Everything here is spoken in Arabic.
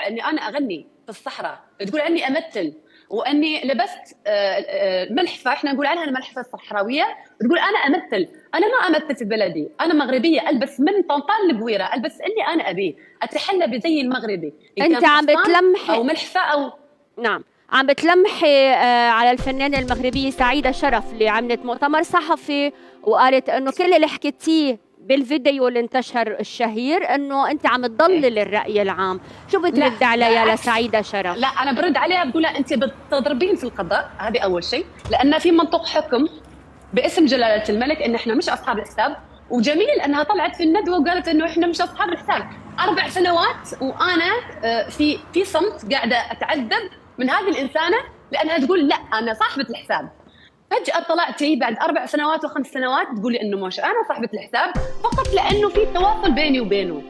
اني انا اغني في الصحراء، تقول اني امثل واني لبست ملحفه، احنا نقول عنها الملحفه الصحراويه، تقول انا امثل. انا ما امثل في بلدي، انا مغربيه، البس من طنطان القويره، البس اللي انا ابيه، اتحلى بزي المغربي، ان انت كان عم فستان بتلمحي، او ملحفه او. نعم، عم بتلمحي على الفنانة المغربية سعيدة شرف اللي عملت مؤتمر صحفي وقالت انه كل اللي حكيتيه بالفيديو اللي انتشر الشهير انه انت عم تضلل الرأي العام. شو لا بترد عليها بالعكس، لسعيدة لا شرف؟ انا برد عليها بقول لها انت بتضربين في القضاء، هذه اول شيء، لان في منطق حكم باسم جلاله الملك ان احنا مش اصحاب الحساب. وجميل انها طلعت في الندوه وقالت انه احنا مش اصحاب الحساب. 4 سنوات وانا في صمت قاعده اتعذب من هذه الانسانه، لانها تقول لا انا صاحبه الحساب. فجأة طلعتي بعد 4 سنوات و5 سنوات تقولي انه مش انا صاحبة الحساب، فقط لانه في تواصل بيني وبينه.